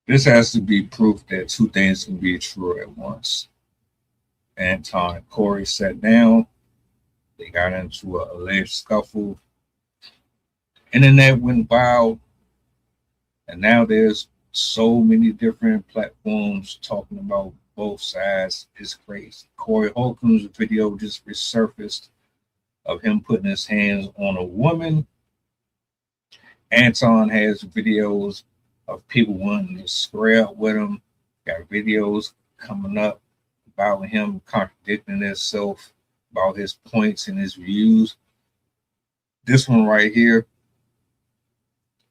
This has to be proof that two things can be true at once. Anton and Corey sat down. They got into an alleged scuffle. Internet went wild, and now there's so many different platforms talking about both sides. It's crazy. Corey Holcomb's video just resurfaced of him putting his hands on a woman. Anton has videos of people wanting to square up with him. Got videos coming up about him contradicting himself about his points and his views. This one right here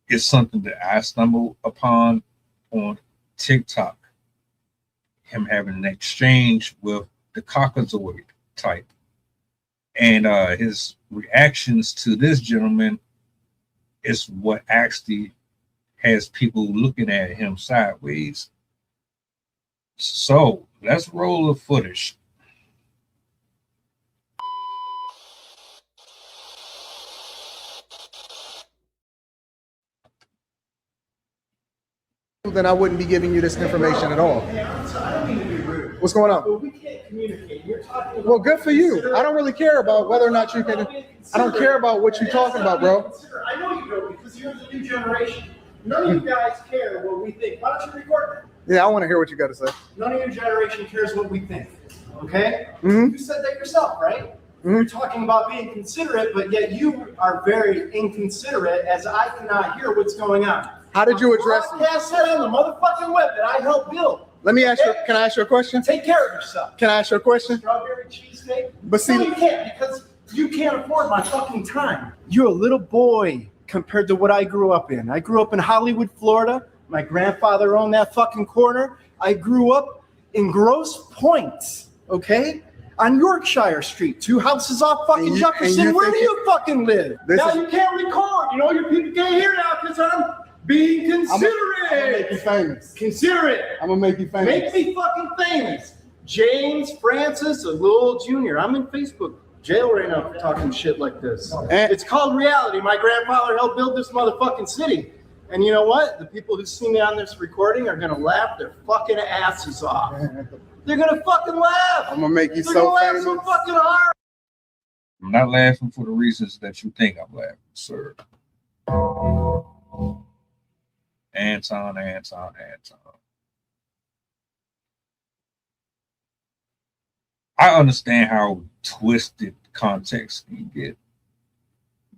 is something that I stumbled upon on TikTok. Him having an exchange with the Caucasoid type. And his reactions to this gentleman is what actually has people looking at him sideways. So let's roll the footage. Then I wouldn't be giving you this information at all. What's going on? Well, we can't communicate. You're talking about Well, good for you. I don't really care about whether or not you can. I don't care about what you're talking about, bro. I know you don't because you're the new generation. None of you guys care what we think. Why don't you record it? Yeah, I want to hear what you got to say. None of your generation cares what we think. Okay? Mhm. You said that yourself, right? You're talking about being considerate, but yet you are very inconsiderate as I cannot hear what's going on. How did you address me? Broadcast that on the motherfucking web that I helped build. Let me ask you. Can I ask you a question? Take care of yourself. Can I ask you a question? Strawberry cheesecake? But see, No, you can't because you can't afford my fucking time. You're a little boy compared to what I grew up in. I grew up in Hollywood, Florida. My grandfather owned that fucking corner. I grew up in Grosse Pointe, okay? On Yorkshire Street, 2 houses off fucking Jefferson. Where do you fucking live? Now you can't record. You know, your people can't hear now because I'm being considerate. I'm gonna make you famous. Considerate. I'm gonna make you famous. Make me fucking famous. James Francis Lowell Jr. I'm in Facebook jail right now for talking shit like this. And It's called reality. My grandfather helped build this motherfucking city. And you know what? The people who see me on this recording are gonna laugh their fucking asses off. They're gonna fucking laugh. I'm gonna make you They're so gonna laugh famous. so fucking hard. I'm not laughing for the reasons that you think I'm laughing, sir. Anton. I understand how twisted context can get.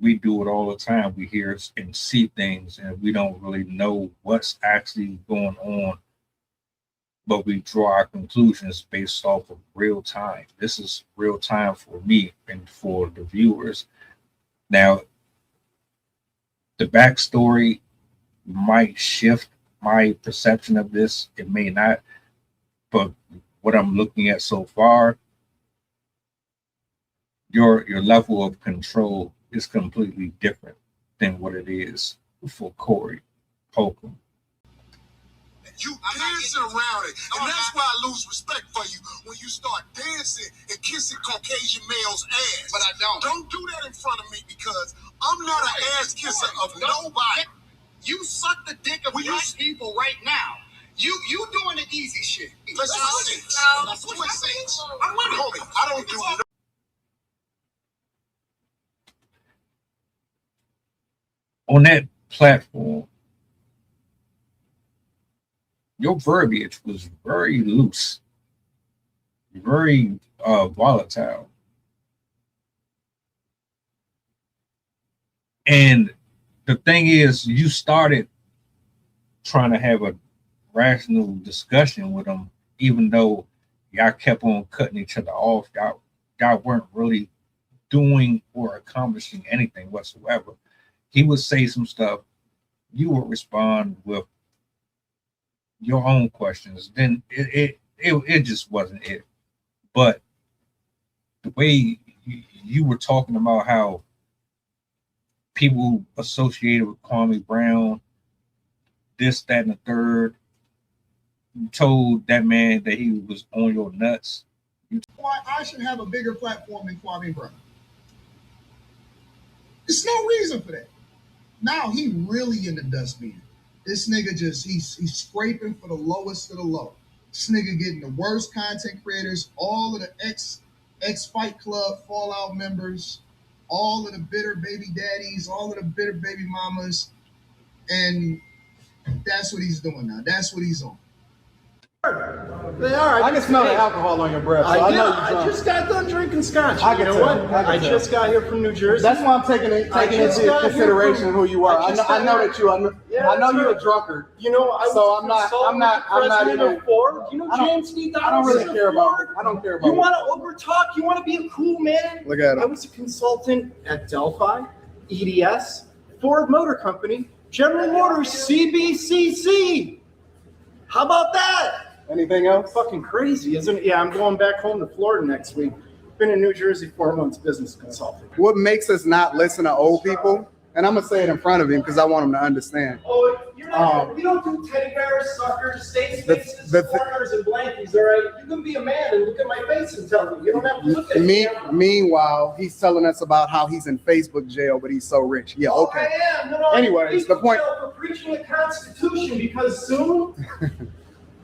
We do it all the time. We hear and see things, and we don't really know what's actually going on, but we draw our conclusions based off of real time. This is real time for me and for the viewers. Now, the backstory might shift my perception of this. It may not, but what I'm looking at so far, your level of control is completely different than what it is for Corey Holcomb. You dancing around it, and that's why I lose respect for you when you start dancing and kissing Caucasian males' ass. But I don't. Don't do that in front of me because I'm not an ass kisser of nobody. You suck the dick of black people right now. You doing the easy shit. Let's switch seats. I'm with it, homie. I don't do no. On that platform, your verbiage was very loose, very volatile. And the thing is, you started trying to have a rational discussion with him, even though y'all kept on cutting each other off. Y'all weren't really doing or accomplishing anything whatsoever. He would say some stuff, you would respond with your own questions. Then it just wasn't it. But the way you were talking about how people associated with Kwame Brown, this, that, and the third, you told that man that he was on your nuts. Why I should have a bigger platform than Kwame Brown. There's no reason for that. Now he really in the dustbin. This nigga he's scraping for the lowest of the low. This nigga getting the worst content creators, all of the ex Fight Club Fallout members, all of the bitter baby daddies, all of the bitter baby mamas, and that's what he's doing now. That's what he's on. They are. I can smell the alcohol on your breath. So I know you're drunk. I just got done drinking scotch. I can you know tell. what? I just got here from New Jersey. That's why I'm taking into consideration who you are. I know that you are. Yeah, I know right. you're a drunkard. You know, I'm not even. Ford. You know, James D. I don't really care about. I don't care about. You want to over talk? You want to be a cool man? Look at him. I was a consultant at Delphi, EDS, Ford Motor Company, General Motors, CBCC. How about that? Anything else? Fucking crazy, isn't it? Yeah, I'm going back home to Florida next week. Been in New Jersey 4 months, business consulting. What makes us not listen to old people? And I'm gonna say it in front of him because I want him to understand. Oh, you're not. We don't do teddy bears, suckers, state spaces, corners, and blankies. All right, you can be a man and look at my face and tell me. You don't have to look at me. Meanwhile, he's telling us about how he's in Facebook jail, but he's so rich. Yeah, okay. I am. No, anyways, the point. For preaching the Constitution because soon.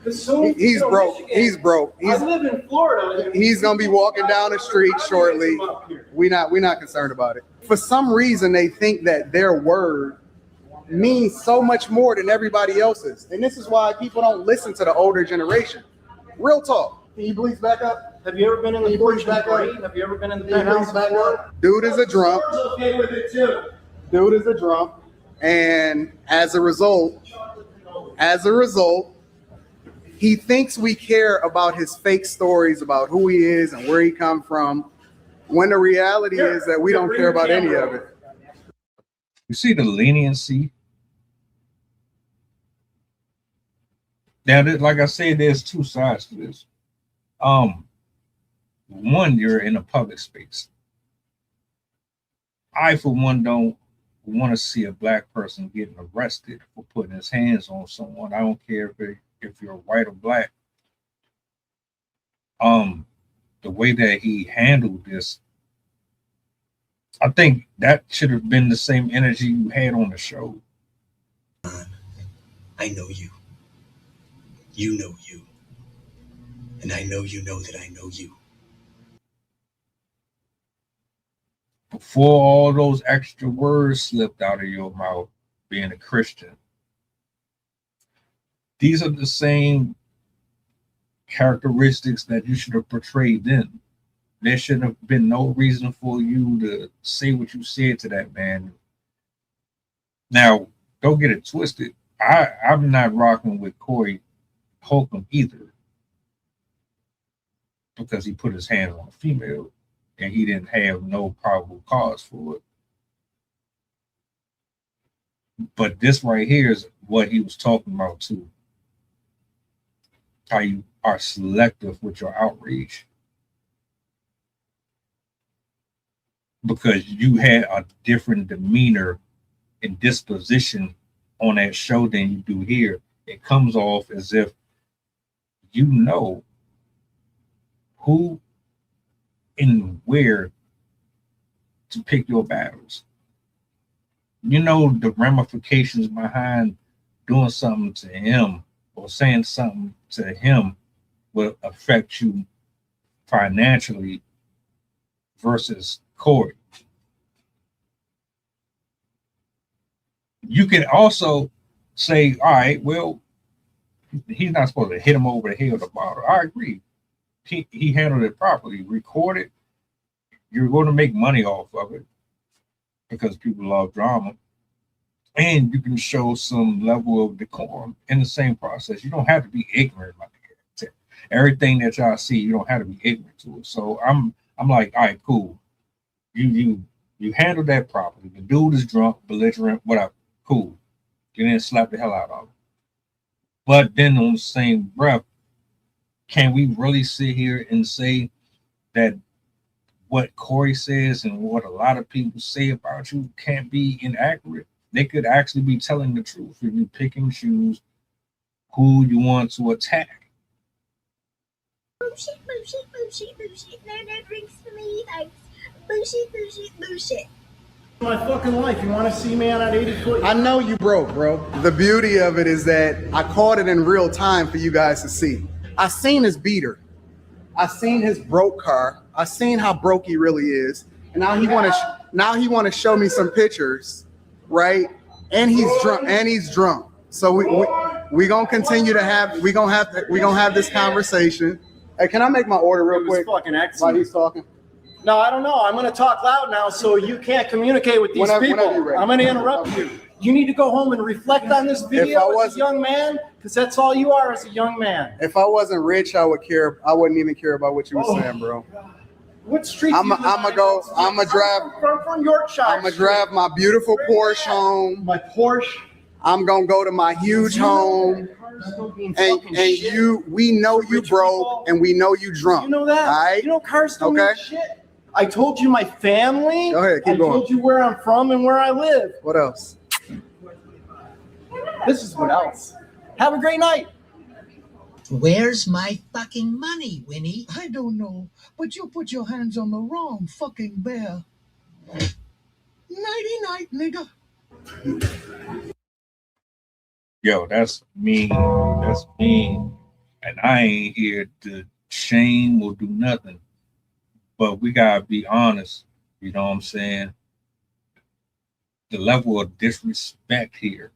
He's broke. Michigan, he's broke. I live in Florida. He's gonna be walking down the street shortly. We're not concerned about it. For some reason, they think that their word means so much more than everybody else's, and this is why people don't listen to the older generation. Real talk. Can you please back up? Have you ever been in the porch back up? Have you ever been in the penthouse back up? Dude is a drunk. Okay with it too. Dude is a drunk, and as a result. He thinks we care about his fake stories about who he is and where he come from, when the reality is that we don't care about any of it. You see the leniency? Now, like I said, there's two sides to this. One, you're in a public space. I, for one, don't want to see a black person getting arrested for putting his hands on someone. I don't care if you're white or black. The way that he handled this, I think that should have been the same energy you had on the show. I know you. You know you. And I know you know that I know you. Before all those extra words slipped out of your mouth, being a Christian, these are the same characteristics that you should have portrayed then. There should have been no reason for you to say what you said to that man. Now, don't get it twisted. I'm not rocking with Corey Holcomb either, because he put his hands on a female and he didn't have no probable cause for it. But this right here is what he was talking about too. How you are selective with your outrage. Because you had a different demeanor and disposition on that show than you do here. It comes off as if you know who and where to pick your battles. You know the ramifications behind doing something to him or saying something to him will affect you financially versus Corey. You can also say, all right, well, he's not supposed to hit him over the head with a bottle. I agree. He handled it properly. Record it. You're going to make money off of it because people love drama. And you can show some level of decorum in the same process. You don't have to be ignorant about it. Everything that y'all see, you don't have to be ignorant to it. So I'm like, all right, cool. You handled that properly. The dude is drunk, belligerent, whatever. Cool. You didn't slap the hell out of him. But then on the same breath, can we really sit here and say that what Corey says and what a lot of people say about you can't be inaccurate? They could actually be telling the truth if you pick and choose who you want to attack. Bullshit, bullshit, bullshit, bullshit. No drinks for me, thanks. Bullshit, bullshit, bullshit. My fucking life. You want to see me on that 80-foot? I know you broke, bro. The beauty of it is that I caught it in real time for you guys to see. I seen his beater. I seen his broke car. I seen how broke he really is. And now he want to show me some pictures, right? And he's drunk. So we gonna continue to have this conversation. Hey, can I make my order real quick? Fucking excellent. While he's talking. No, I don't know. I'm going to talk loud now so you can't communicate with these people. Whenever you're ready. I'm going to interrupt you. You need to go home and reflect on this video as a young man, because that's all you are as a young man. If I wasn't rich, I wouldn't even care about what you were saying, bro. What street? I'm gonna drive from Yorkshire. I'm gonna drive my beautiful Porsche home. My Porsche. I'm gonna go to my huge home. And we know you broke, and we know you drunk. You know that? All right? You know cars don't mean shit. I told you my family. Go ahead, keep going. I told you where I'm from and where I live. What else? This is what else. Have a great night. Where's my fucking money, Winnie? I don't know, but you put your hands on the wrong fucking bear. Nighty-night, nigga. Yo, that's mean. That's mean. And I ain't here to shame or do nothing. But we gotta be honest. You know what I'm saying? The level of disrespect here.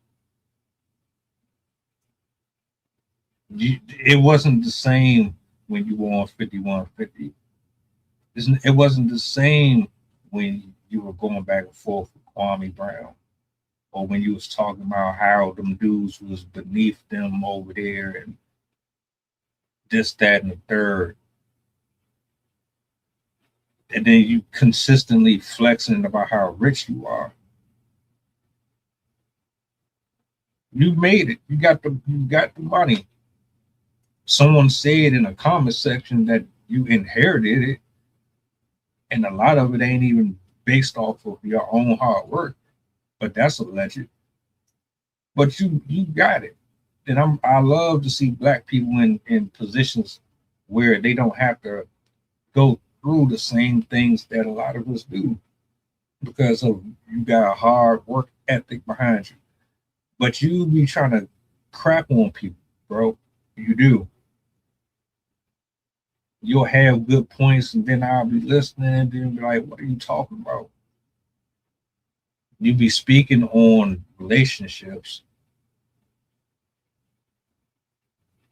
It wasn't the same when you were on 5150. It wasn't the same when you were going back and forth with Kwame Brown, or when you was talking about how them dudes was beneath them over there and this, that, and the third. And then you consistently flexing about how rich you are. You made it. You got the money. Someone said in a comment section that you inherited it, and a lot of it ain't even based off of your own hard work. But that's alleged. But you got it. And I love to see Black people in positions where they don't have to go through the same things that a lot of us do, because of you got a hard work ethic behind you. But you be trying to crap on people, bro. You do. You'll have good points, and then I'll be listening and then be like, what are you talking about? You be speaking on relationships,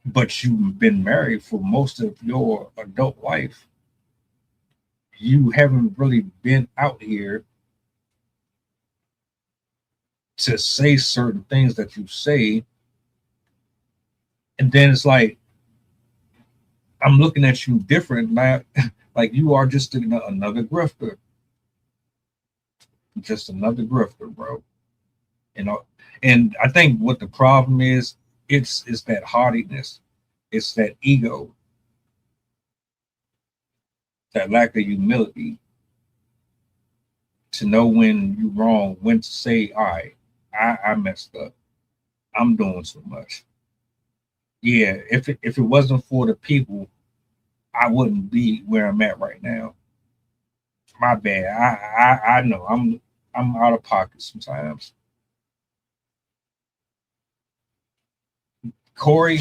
but you've been married for most of your adult life. You haven't really been out here to say certain things that you say. And then it's like, I'm looking at you different, like you are just another grifter. Just another grifter, bro. You know, and I think what the problem is, it's that haughtiness, it's that ego, that lack of humility to know when you're wrong, when to say, all right, I messed up. I'm doing too much. Yeah, if it wasn't for the people, I wouldn't be where I'm at right now. My bad. I know I'm out of pocket sometimes. Corey,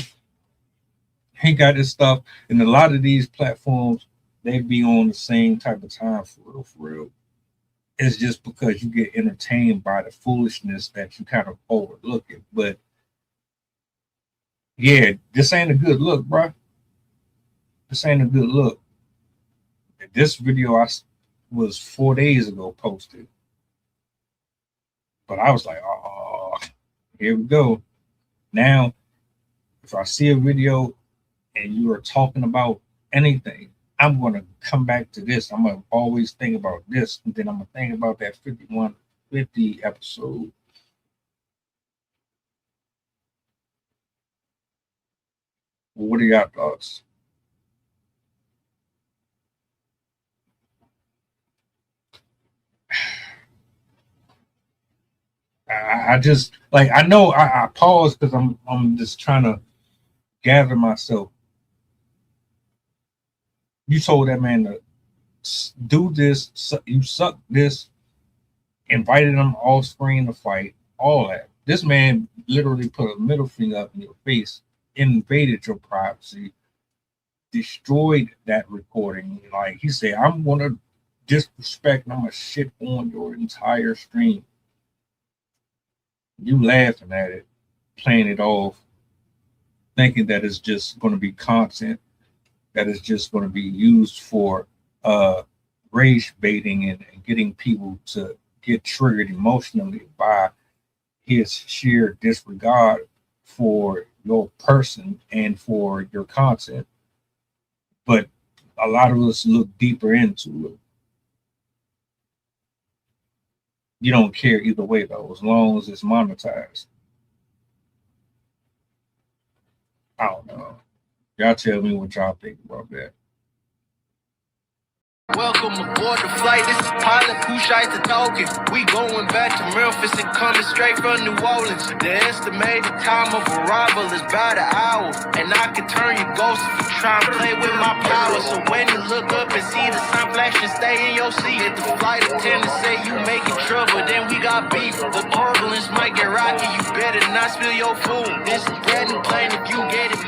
he got his stuff, and a lot of these platforms, they be on the same type of time for real. It's just because you get entertained by the foolishness that you kind of overlook it. But yeah, this ain't a good look, bro. This ain't a good look. This video was 4 days ago posted. But I was like, oh, here we go. Now, if I see a video and you are talking about anything, I'm going to come back to this. I'm going to always think about this. And then I'm going to think about that 5150 episode. Well, what are your thoughts? I just like, I know I paused because I'm just trying to gather myself. You told that man to do this, you suck this, invited them off screen to fight, all that. This man literally put a middle finger up in your face, invaded your privacy, destroyed that recording. Like he said, I'm gonna disrespect and I'm gonna shit on your entire stream. You laughing at it, playing it off, thinking that it's just gonna be content, that is just gonna be used for rage baiting and getting people to get triggered emotionally by his sheer disregard for your person and for your content. But a lot of us look deeper into it. You don't care either way though, as long as it's monetized. I don't know. Y'all tell me what y'all think about that. Welcome aboard the flight, this is pilot Kushite talking. We going back to Memphis and coming straight from New Orleans. The estimated time of arrival is about an hour, and I can turn your ghost if you try and play with my power. So when you look up and see the sign flashing, stay in your seat. If the flight attendant say you making trouble, then we got beef. The turbulence might get rocky, you better not spill your food. This is bread and plain if you get it